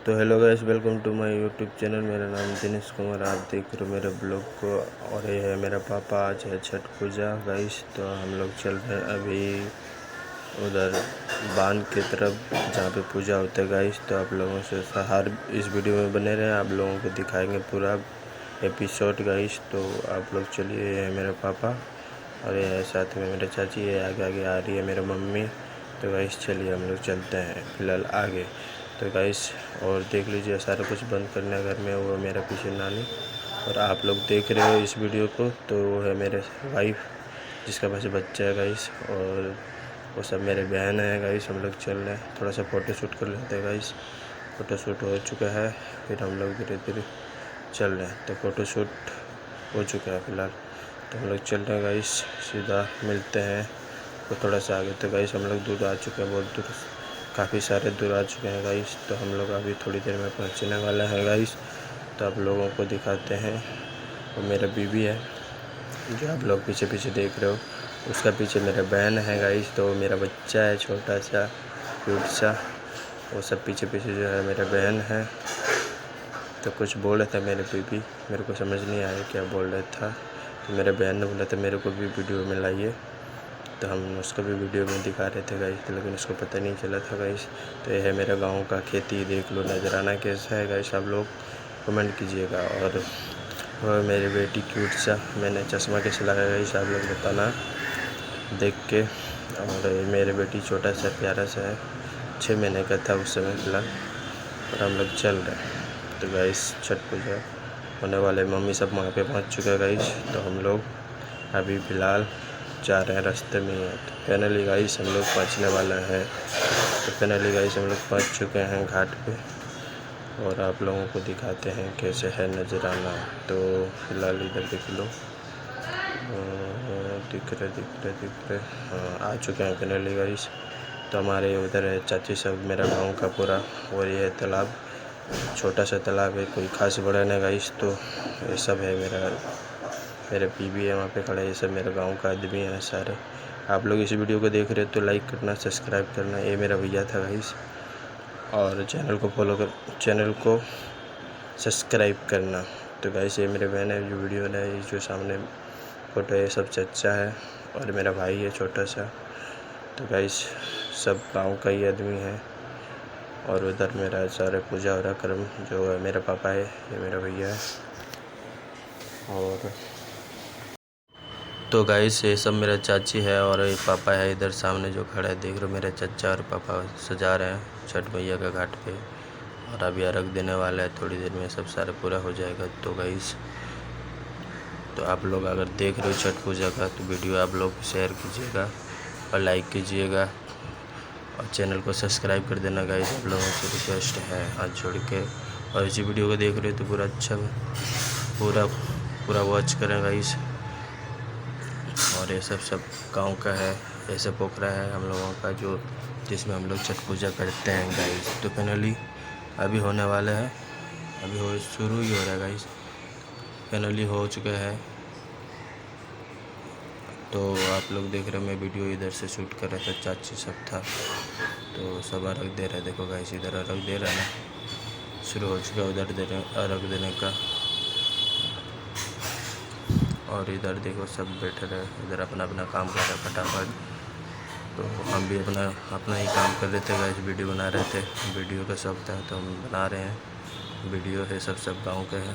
तो hello guys, welcome to my YouTube channel. मेरा नाम दिनेश कुमार, आप देख रहे हो मेरे ब्लॉग को। और ये है मेरा पापा। आज है छठ पूजा गाइस, तो हम लोग चल रहे हैं अभी उधर बांध की तरफ जहाँ पे पूजा होता है गाइस। तो आप लोगों से हर इस वीडियो में बने रहें, आप लोगों को दिखाएंगे पूरा एपिसोड गाइस। तो आप लोग चलिए, ये है मेरे पापा और ये है साथ में मेरे चाची, ये आगे आगे आ रही है मेरे मम्मी। तो गाइस चलिए हम लोग चलते हैं फ़िलहाल आगे। तो गाइस और देख लीजिए, सारा कुछ बंद करना घर में, वो मेरा पीछे नानी। और आप लोग देख रहे हो इस वीडियो को, तो वो है मेरे वाइफ जिसका पास बच्चा है गाइस, और वो सब मेरे बहन है गाइस। हम लोग चल रहे हैं, थोड़ा सा फ़ोटो शूट कर लेते हैं गाइस। फ़ोटो शूट हो चुका है, फिर हम लोग धीरे धीरे चल रहे हैं। तो फ़ोटो शूट हो चुका है फ़िलहाल, तो हम लोग चल रहे हैं गाइस। सीधा मिलते हैं तो थोड़ा सा आगे। तो गाइस हम लोग दूर आ चुके हैं, बहुत दूर, काफ़ी सारे दूर आ चुके हैं गाइस। तो हम लोग अभी थोड़ी देर में पहुंचने वाले हैं गाइस। तो आप लोगों को दिखाते हैं, वो मेरा बीवी है जो आप लोग पीछे पीछे देख रहे हो, उसका पीछे मेरा बहन है गाइस। तो मेरा बच्चा है छोटा सा क्यूट सा, वो सब पीछे पीछे जो है मेरा बहन है। तो कुछ बोल रहा था मेरे बीवी, मेरे को समझ नहीं आया क्या बोल रहा था। तो मेरे बहन ने बोला था मेरे को भी वीडियो में लाइए, तो हम उसको भी वीडियो में दिखा रहे थे गाइस, लेकिन उसको पता नहीं चला था गाइस। तो ये है मेरा गांव का खेती, देख लो नजराना कैसा है गाइस, आप लोग कमेंट कीजिएगा। और वो मेरी बेटी क्यूट सा, मैंने चश्मा कैसे लगाया गाइस आप लोग बताना देख के। और मेरी बेटी छोटा सा प्यारा सा है, 6 महीने का था उस समय फिलहाल। और हम लोग चल रहे हैं। तो गाइस छठ पूजा होने वाले, मम्मी सब वहाँ पे पहुँच चुके हैं गाइस। तो हम लोग अभी फ़िलहाल जा रहे हैं, रास्ते में है। तो फाइनली गाइस हम लोग पहुँचने वाले हैं। तो फाइनली गाइस हम लोग पहुँच चुके हैं घाट पे, और आप लोगों को दिखाते हैं कैसे है नजराना। तो फिलहाल इधर देख लो, दिख रहे हाँ, आ चुके हैं फाइनली गाइस। तो हमारे उधर है चाची सब, मेरा गाँव का पूरा। और ये है तालाब, छोटा सा तालाब है, कोई खास बड़ा नहीं गाइस। तो ये सब है मेरे बीवी है वहाँ पे खड़ा है, ये सब मेरे गांव का आदमी है सारे। आप लोग इस वीडियो को देख रहे हो तो लाइक करना, सब्सक्राइब करना। ये मेरा भैया था गाइस, और चैनल को फॉलो कर, चैनल को सब्सक्राइब करना। तो गाइस ये मेरे बहन है जो वीडियो है, ये जो सामने फ़ोटो है सब चचा है, और मेरा भाई है छोटा सा। तो गाइस सब गाँव का ही आदमी है। और उधर मेरा सारे पूजा हो रहा कर्म, जो है मेरा पापा है, ये मेरा भैया है। और तो गाइस ये सब मेरा चाची है, और ये पापा है इधर सामने जो खड़ा है, देख रहे हो मेरे चाचा और पापा सजा रहे हैं छठ मैया का घाट पे। और अभी अर्घ देने वाला है, थोड़ी देर में सब सारा पूरा हो जाएगा। तो गाइस तो आप लोग अगर देख रहे हो छठ पूजा का, तो वीडियो आप लोग शेयर कीजिएगा और लाइक कीजिएगा, और चैनल को सब्सक्राइब कर देना गाइस, आप लोगों से रिक्वेस्ट है हाथ जोड़ के। और इसी वीडियो को देख रहे हो तो पूरा अच्छा पूरा वॉच करें गाइस। और ये सब गांव का है, ऐसे पोखरा है हम लोगों का जो, जिसमें हम लोग छठ पूजा करते हैं गाइस। तो फाइनली अभी होने वाला है, अभी शुरू ही हो रहा है गाइस, फाइनली हो चुका है। तो आप लोग देख रहे हो, मैं वीडियो इधर से शूट कर रहा था, चाची सब था। तो सब अर्घ दे रहे, देखो गाइस इधर अर्घ दे रहा है ना, शुरू हो चुका है उधर दे रहे अर्घ देने का। और इधर देखो सब बैठे रहे, इधर अपना अपना काम कर रहे फटाफट। तो हम भी अपना ही काम कर रहे थे गाइस, वीडियो बना रहे थे, वीडियो का शौक था तो हम बना रहे हैं। वीडियो है सब गांव का है।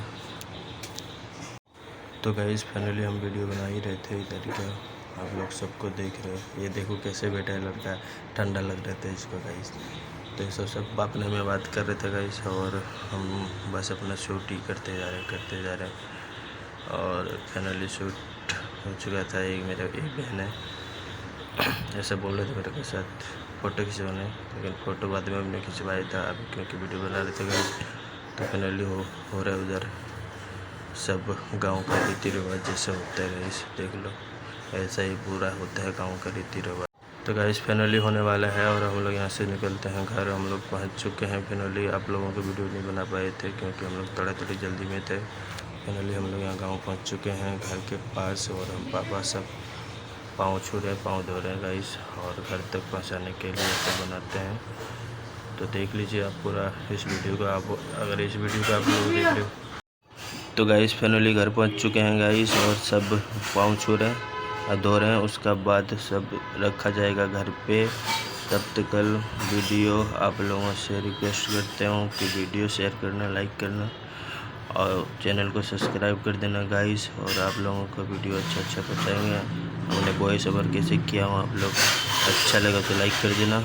तो गाइस फाइनली हम वीडियो बना ही रहे थे इधर का, आप लोग सबको देख रहे हो। ये देखो कैसे बैठा है लड़का, ठंडा लग रहा था इसको गाइस। तो ये सब अपने में बात कर रहे थे गाइस, और हम बस अपना शूट ही करते जा रहे हैं। और फाइनली शूट हो चुका था। एक बहन है, ऐसा बोल रहे थे मेरे के साथ फ़ोटो खिंचवाने, लेकिन फ़ोटो बाद में हमने खिंचवाया था अभी, क्योंकि वीडियो बना रहे थे गाइस। तो फाइनली हो रहा है उधर सब गांव का रीति रिवाज जैसे होता है गाइस, देख लो ऐसा ही पूरा होता है गांव का रीति रिवाज। तो गाइस फाइनली होने वाला है, और हम लोग यहाँ से निकलते हैं घर। हम लोग पहुँच चुके हैं फाइनली। आप लोगों को वीडियो नहीं बना पाए थे क्योंकि हम लोग थोड़ी जल्दी में थे। फाइनली हम लोग यहाँ गाँव पहुँच चुके हैं घर के पास, और हम पापा सब पाँव छू रहे हैं, पाँव धो रहे हैं गाइस, और घर तक पहुँचाने के लिए सब बनाते हैं। तो देख लीजिए आप पूरा इस वीडियो को। आप अगर इस वीडियो को आप लोग देख रहे हो तो गाइस फाइनली घर पहुंच चुके हैं गाइस, और सब पाँव छू रहे हैं और धो रहे हैं। उसका बाद सब रखा जाएगा घर पे। तब तक कल वीडियो आप लोगों से रिक्वेस्ट करते हूँ कि वीडियो शेयर करना, लाइक करना और चैनल को सब्सक्राइब कर देना गाइस। और आप लोगों को वीडियो अच्छा बताएंगे, हमने वॉइस ओवर कैसे किया हूँ, आप लोग अच्छा लगा तो लाइक कर देना।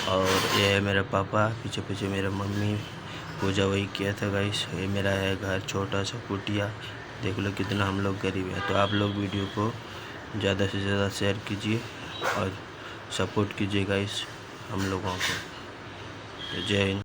और ये है मेरा पापा, पीछे मेरा मम्मी, पूजा वही किया था गाइस। ये मेरा है घर, छोटा सा कुटिया, देख लो कितना हम लोग गरीब हैं। तो आप लोग वीडियो को ज़्यादा से ज़्यादा शेयर कीजिए और सपोर्ट कीजिए गाइस हम लोगों को। जय हिंद।